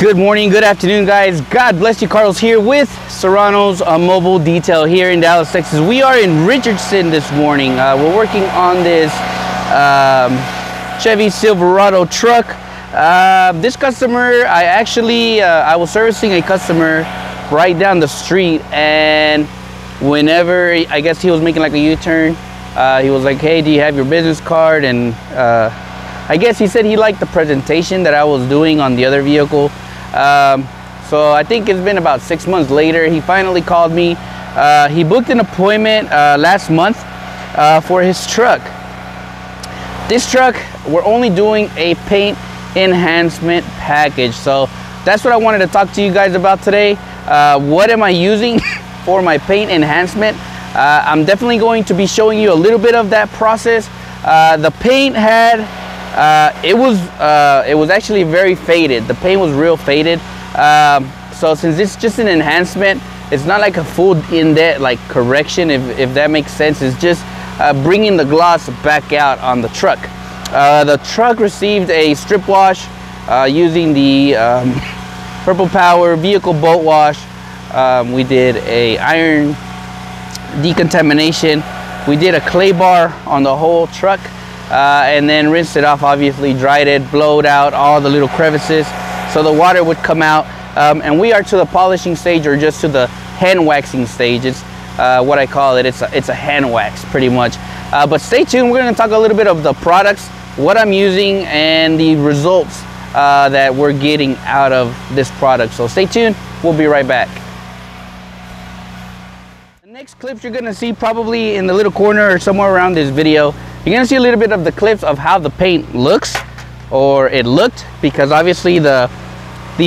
Good morning, good afternoon, guys. God bless you. Carlos here with Serranos Mobile Detail here in Dallas, Texas. We are in Richardson this morning. We're working on this Chevy Silverado truck. This customer, I was servicing a customer right down the street, and whenever I guess he was making like a U-turn, he was like, "Hey, do you have your business card?" And I guess he said he liked the presentation that I was doing on the other vehicle. So I think it's been about 6 months later, he finally called me. He booked an appointment last month for his truck. This truck, we're only doing a paint enhancement package. So that's what I wanted to talk to you guys about today. What am I using for my paint enhancement? I'm definitely going to be showing you a little bit of that process. The paint had it was actually very faded. The paint was real faded. So since it's just an enhancement, it's not like a full in-depth like correction, if that makes sense. It's just bringing the gloss back out on the truck. The truck received a strip wash using the Purple Power vehicle boat wash. We did a iron decontamination. We did a clay bar on the whole truck. And then rinsed it off, obviously dried it, blowed out all the little crevices so the water would come out. And we are to the polishing stage, or just to the hand waxing stage. It's what I call it. It's a hand wax pretty much. But stay tuned. We're going to talk a little bit of the products, what I'm using, and the results that we're getting out of this product. So stay tuned. We'll be right back. The next clips you're going to see probably in the little corner or somewhere around this video, you're gonna see a little bit of the clips of how the paint looks, or it looked, because obviously the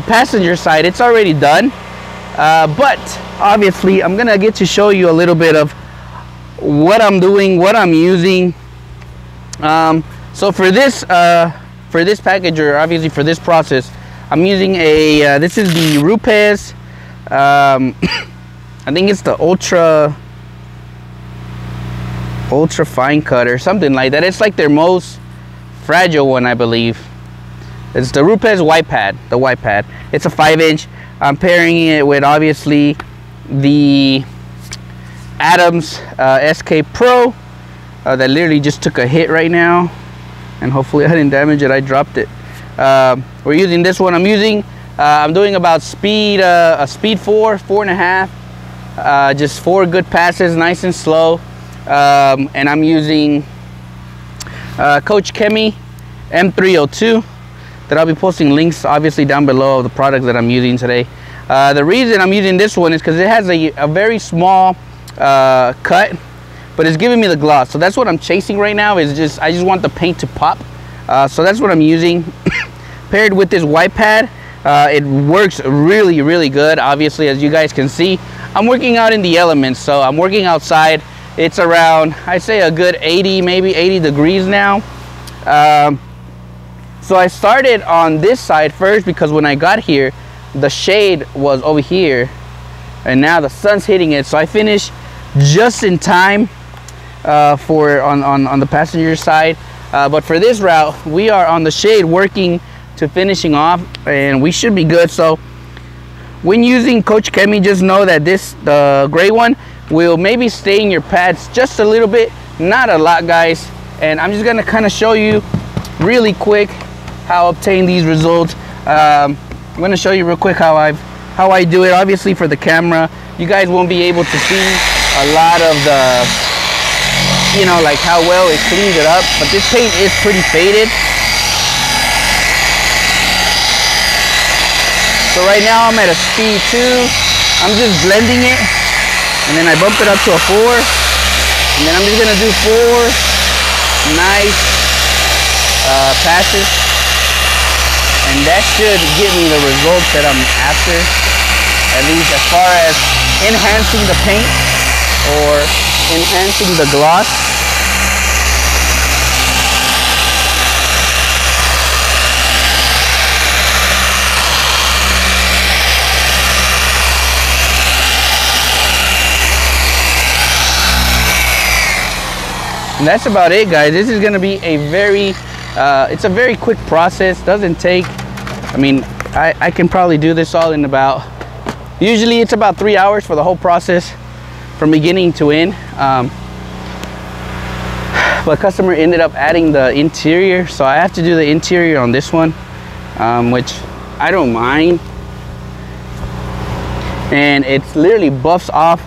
passenger side, it's already done. But obviously I'm gonna get to show you a little bit of what I'm doing, what I'm using. So for this package, or obviously for this process, I'm using a this is the Rupes. I think it's the ultra fine cut or something like that. It's like their most fragile one, I believe. It's the Rupes white pad, the white pad. It's a 5-inch. I'm pairing it with obviously the Adams SK Pro that literally just took a hit right now, and hopefully I didn't damage it. I dropped it. We're using this one. I'm doing about speed a speed 4.5, just 4 good passes, nice and slow. And I'm using Coach Chemi M302 that I'll be posting links obviously down below of the products that I'm using today. The reason I'm using this one is because it has a very small cut, but it's giving me the gloss. So that's what I'm chasing right now, is I just want the paint to pop. So that's what I'm using. Paired with this white pad, it works really, really good. Obviously, as you guys can see, I'm working out in the elements, so I'm working outside. It's around, I'd say, a good 80, maybe 80 degrees now. So I started on this side first, because when I got here, the shade was over here, and now the sun's hitting it. So I finished just in time for on the passenger side. But for this route, we are on the shade working to finishing off, and we should be good. So when using Coach Chemi, just know that the gray one will maybe stain your pads just a little bit, not a lot, guys. And I'm just gonna kind of show you really quick how I obtain these results. I'm gonna show you real quick how I do it. Obviously for the camera, you guys won't be able to see a lot of the, you know, like how well it cleans it up, but this paint is pretty faded. So right now I'm at a speed 2. I'm just blending it, and then I bump it up to a 4, and then I'm just gonna do 4 nice passes, and that should give me the results that I'm after, at least as far as enhancing the paint or enhancing the gloss. And that's about it, guys. This is going to be a very it's a very quick process. Doesn't take, I mean, I can probably do this all in about, usually it's about 3 hours for the whole process from beginning to end. But customer ended up adding the interior, so I have to do the interior on this one, which I don't mind. And it's literally buffs off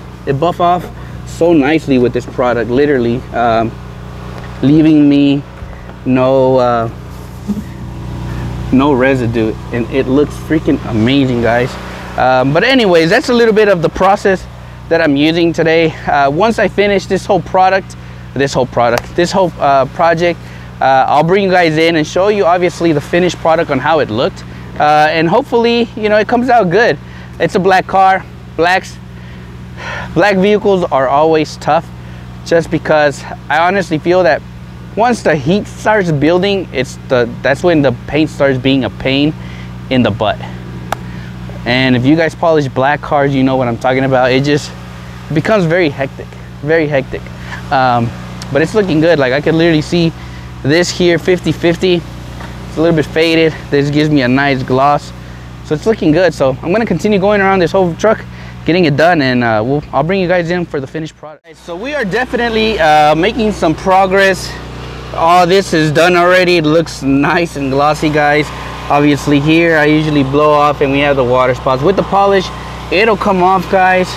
so nicely with this product, literally leaving me no residue, and it looks freaking amazing, guys. But anyways, that's a little bit of the process that I'm using today. Once I finish this whole project, I'll bring you guys in and show you obviously the finished product on how it looked, and hopefully, you know, it comes out good. It's a black car. Black vehicles are always tough, just because I honestly feel that once the heat starts building, that's when the paint starts being a pain in the butt. And if you guys polish black cars, you know what I'm talking about. It becomes very hectic, but it's looking good. Like, I can literally see this here 50-50. It's a little bit faded. This gives me a nice gloss, so it's looking good. So I'm going to continue going around this whole truck, getting it done, and I'll bring you guys in for the finished product. So we are definitely making some progress. All this is done already. It looks nice and glossy, guys. Obviously here I usually blow off and we have the water spots. With the polish, it'll come off, guys.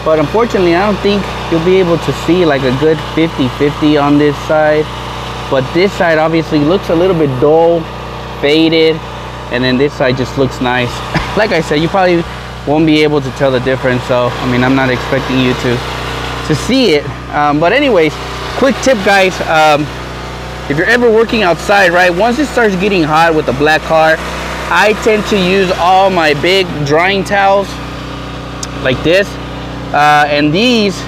But unfortunately, I don't think you'll be able to see like a good 50-50 on this side. But this side obviously looks a little bit dull, faded, and then this side just looks nice. Like I said, you probably won't be able to tell the difference, so I mean, I'm not expecting you to see it. But anyways, quick tip, guys. If you're ever working outside, right, once it starts getting hot with the black car, I tend to use all my big drying towels like this, and these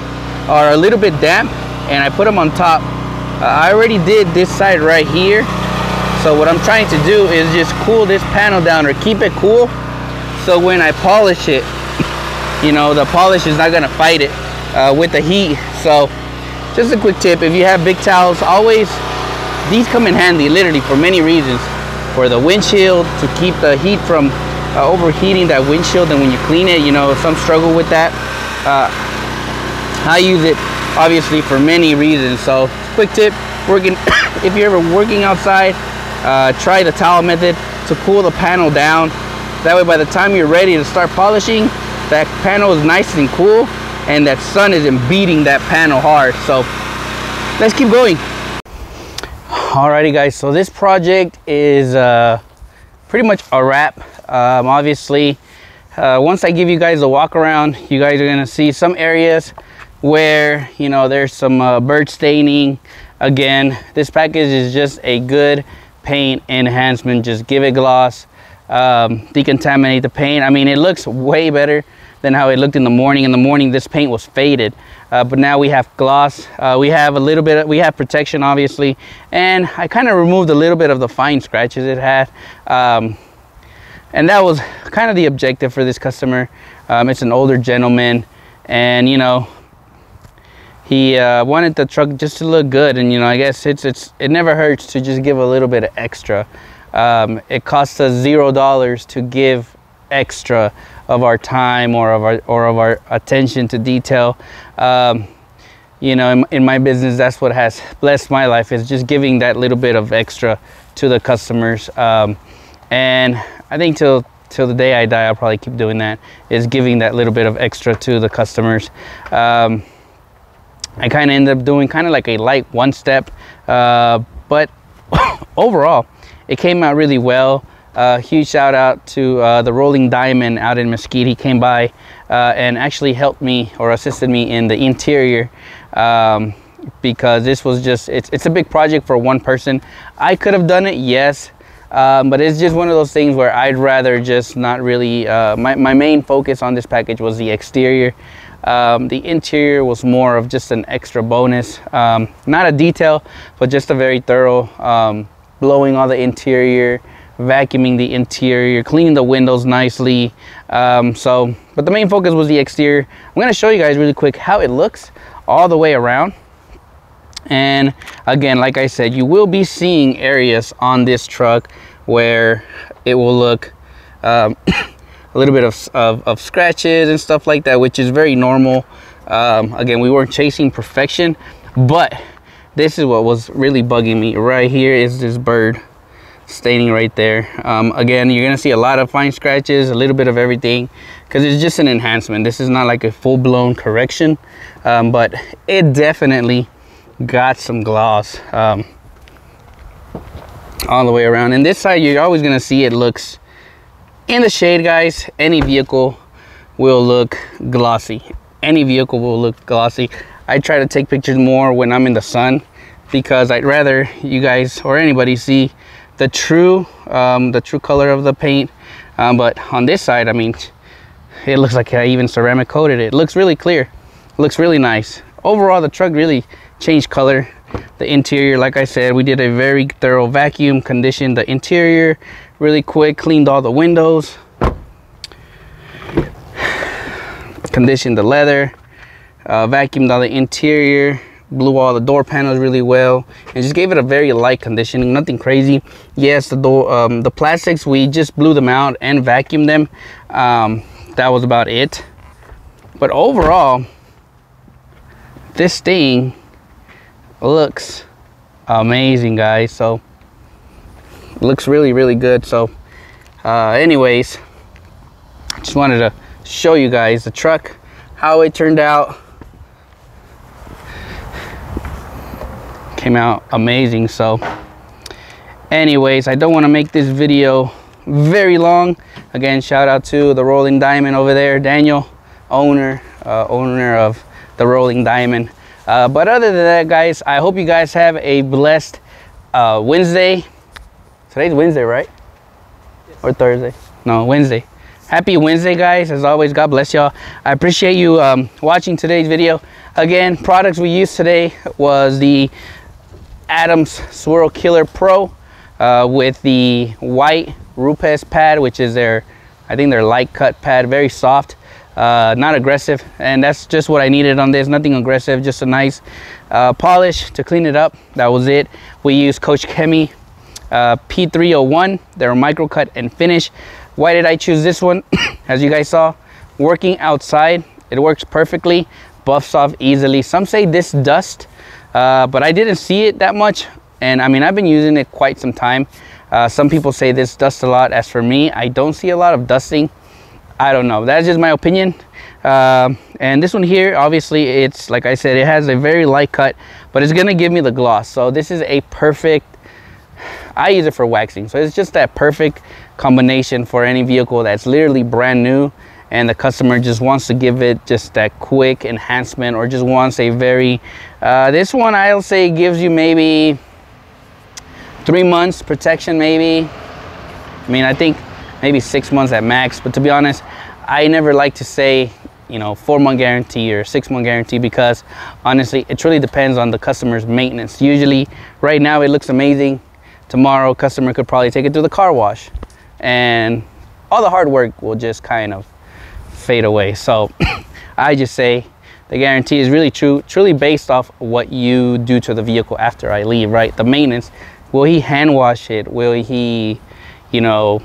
are a little bit damp, and I put them on top. I already did this side right here, so what I'm trying to do is just cool this panel down, or keep it cool, so when I polish it, you know, the polish is not gonna fight it with the heat. So just a quick tip, if you have big towels, always, these come in handy literally for many reasons. For the windshield, to keep the heat from overheating that windshield, and when you clean it, you know, some struggle with that. I use it obviously for many reasons. So quick tip, if you're ever working outside, try the towel method to cool the panel down. That way by the time you're ready to start polishing, that panel is nice and cool, and that sun isn't beating that panel hard. So let's keep going. Alrighty, guys, so this project is pretty much a wrap. Obviously, once I give you guys a walk around, you guys are gonna see some areas where, you know, there's some bird staining. Again, this package is just a good paint enhancement. Just give it gloss, decontaminate the paint. I mean, it looks way better than how it looked in the morning. In the morning, this paint was faded, but now we have gloss. We have protection, obviously, and I kind of removed a little bit of the fine scratches it had, and that was kind of the objective for this customer. It's an older gentleman, and you know, he wanted the truck just to look good, and you know, I guess it never hurts to just give a little bit of extra. It costs us $0 to give extra of our time or of our attention to detail. You know, in my business, that's what has blessed my life, is just giving that little bit of extra to the customers. And I think till the day I die, I'll probably keep doing that, is giving that little bit of extra to the customers. I kind of ended up doing kind of like a light one step, but overall it came out really well. Huge shout out to the Rolling Diamond out in Mesquite. He came by and actually helped me, or assisted me in the interior, because this was just, it's a big project for one person. I could have done it, yes, but it's just one of those things where I'd rather just not really, my main focus on this package was the exterior. The interior was more of just an extra bonus, not a detail, but just a very thorough, blowing all the interior, vacuuming the interior, cleaning the windows nicely. But the main focus was the exterior. I'm going to show you guys really quick how it looks all the way around. And again, like I said, you will be seeing areas on this truck where it will look a little bit of scratches and stuff like that, which is very normal. Again, we weren't chasing perfection, but this is what was really bugging me. Right here is this bird staining right there. Again, you're gonna see a lot of fine scratches, a little bit of everything, because it's just an enhancement. This is not like a full-blown correction, but it definitely got some gloss all the way around. And this side, you're always gonna see it looks in the shade, guys. Any vehicle will look glossy. Any vehicle will look glossy. I try to take pictures more when I'm in the sun, because I'd rather you guys or anybody see the true color of the paint. But on this side, I mean, it looks like I even ceramic coated it. It looks really clear. It looks really nice. Overall, the truck really changed color. The interior, like I said, we did a very thorough vacuum, conditioned the interior really quick, cleaned all the windows, conditioned the leather, vacuumed all the interior, blew all the door panels really well, and just gave it a very light conditioning, nothing crazy. Yes, the plastics, we just blew them out and vacuumed them. That was about it. But overall, this thing looks amazing, guys. So it looks really, really good. So anyways, I just wanted to show you guys the truck, how it turned out. Came out amazing. So anyways, I don't want to make this video very long. Again, shout out to the Rolling Diamond over there, Daniel, owner of the Rolling Diamond. But other than that, guys, I hope you guys have a blessed Wednesday. Today's Wednesday, right? Yes. Or Thursday? No, Wednesday. Happy Wednesday, guys. As always, God bless y'all. I appreciate you watching today's video. Again, products we used today was the Adams Swirl Killer Pro with the white Rupes pad, which is I think their light cut pad, very soft, not aggressive, and that's just what I needed on this. Nothing aggressive, just a nice polish to clean it up. That was it. We used Coach Chemi P301, their micro cut and finish. Why did I choose this one? As you guys saw, working outside, it works perfectly, buffs off easily. Some say this dust, but I didn't see it that much, and I mean, I've been using it quite some time. Some people say this dusts a lot. As for me, I don't see a lot of dusting. I don't know, that's just my opinion. And this one here, obviously, it's like I said, it has a very light cut, but it's gonna give me the gloss. So this is a perfect, I use it for waxing, so it's just that perfect combination for any vehicle that's literally brand new and the customer just wants to give it just that quick enhancement, or just wants a very this one, I'll say, gives you maybe 3 months protection, maybe. I mean, I think maybe 6 months at max, but to be honest, I never like to say, you know, 4-month guarantee or 6-month guarantee, because honestly, it really depends on the customer's maintenance. Usually right now it looks amazing. Tomorrow, customer could probably take it through the car wash and all the hard work will just kind of fade away. So I just say the guarantee is really truly based off what you do to the vehicle after I leave, right? The maintenance, will he hand wash it? Will he, you know,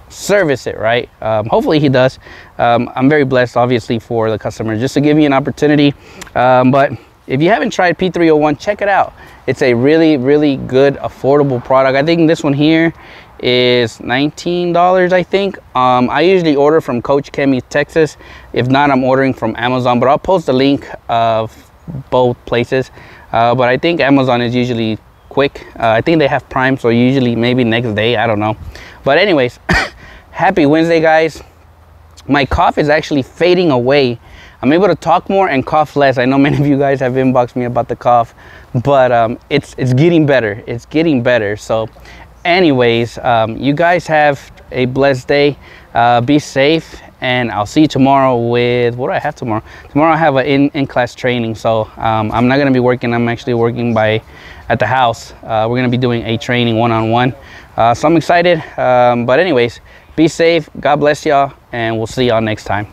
service it, right? Hopefully he does. I'm very blessed, obviously, for the customer just to give me an opportunity. But if you haven't tried P301, check it out. It's a really, really good, affordable product. I think this one here is $19, I think. I usually order from Coach Chemi, Texas. If not, I'm ordering from Amazon, but I'll post a link of both places. But I think Amazon is usually quick. I think they have Prime, so usually maybe next day, I don't know. But anyways, happy Wednesday, guys. My cough is actually fading away. I'm able to talk more and cough less. I know many of you guys have inboxed me about the cough, but it's getting better. It's getting better. So anyways, you guys have a blessed day. Be safe, and I'll see you tomorrow with, what do I have tomorrow? Tomorrow I have an in-class training, so I'm not gonna be working. I'm actually working at the house. We're gonna be doing a training one-on-one. So I'm excited, but anyways, be safe. God bless y'all, and we'll see y'all next time.